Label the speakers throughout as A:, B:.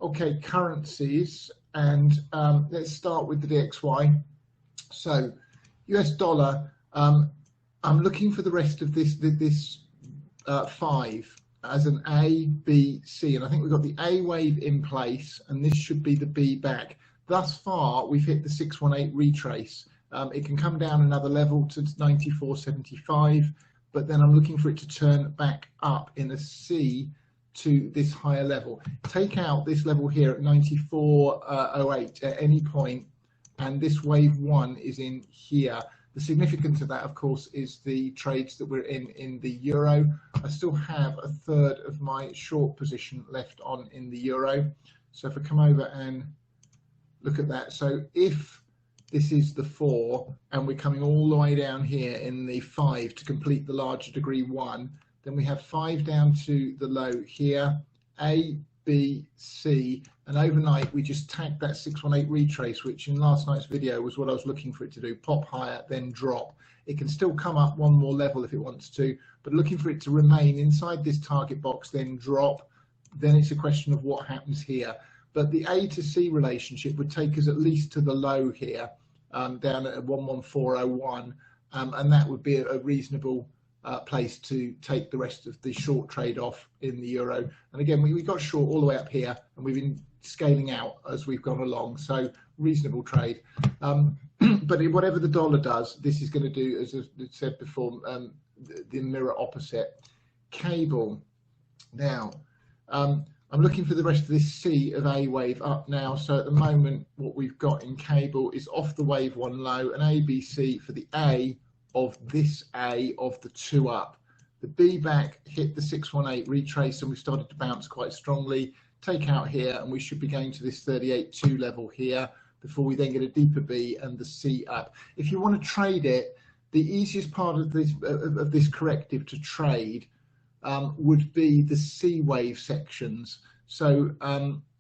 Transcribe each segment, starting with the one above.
A: Okay, currencies, and let's start with the DXY. So US dollar, I'm looking for the rest of this 5 as an A, B, C, and I think we've got the A wave in place, and this should be the B back. Thus far, we've hit the 618 retrace. It can come down another level to 94.75, but then I'm looking for it to turn back up in a C to this higher level. Take out this level here at 94.08 at any point, and this wave 1 is in here. The significance of that, of course, is the trades that we're in the euro. I still have a third of my short position left on in the euro. So if I come over and look at that, so if this is the 4 and we're coming all the way down here in the 5 to complete the larger degree 1, then we have 5 down to the low here, A, B, C, and overnight we just tagged that 618 retrace, which in last night's video was what I was looking for it to do, pop higher, then drop. It can still come up one more level if it wants to, but looking for it to remain inside this target box, then drop. Then it's a question of what happens here. But the A to C relationship would take us at least to the low here, down at 114.01, and that would be a reasonable place to take the rest of the short trade off in the euro. And again, we got short all the way up here, and we've been scaling out as we've gone along, so reasonable trade. But whatever the dollar does, this is going to do, as I said before, the mirror opposite. Cable. Now, I'm looking for the rest of this C of A wave up now. So at the moment, what we've got in cable is off the wave 1 low, an ABC for the A of this A of the 2 up. The B back hit the 618 retrace, and we started to bounce quite strongly. Take out here, and we should be going to this 38.2 level here before we then get a deeper B and the C up. If you want to trade it, the easiest part of this corrective to trade would be the C wave sections. So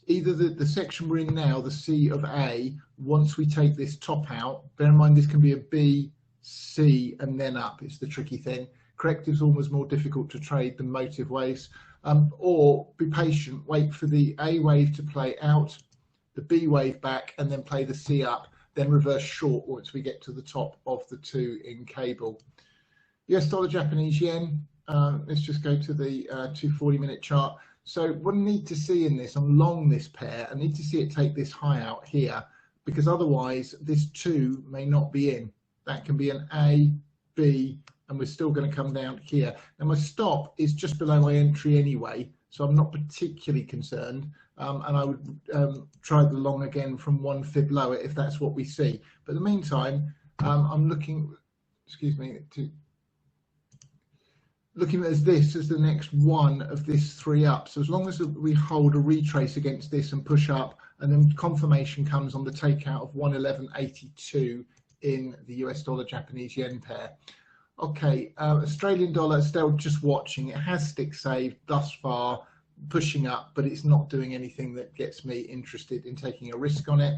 A: either the section we're in now, the C of A, once we take this top out, bear in mind this can be a B, C, and then up. It's the tricky thing. Corrective's almost more difficult to trade than motive waves. Or be patient, wait for the A wave to play out, the B wave back, and then play the C up, then reverse short once we get to the top of the 2 in cable. US dollar, Japanese yen. Let's just go to the 240-minute chart. So what I need to see in this, I'm long this pair, I need to see it take this high out here, because otherwise this 2 may not be in. That can be an A, B, and we're still going to come down here. Now my stop is just below my entry anyway, so I'm not particularly concerned, and I would try the long again from 1 fib lower if that's what we see. But in the meantime, I'm looking, looking at this as the next one of this 3 up. So as long as we hold a retrace against this and push up, and then confirmation comes on the takeout of 111.82 in the US dollar Japanese yen pair. Okay, Australian dollar, still just watching. It has stick saved thus far, pushing up, but it's not doing anything that gets me interested in taking a risk on it.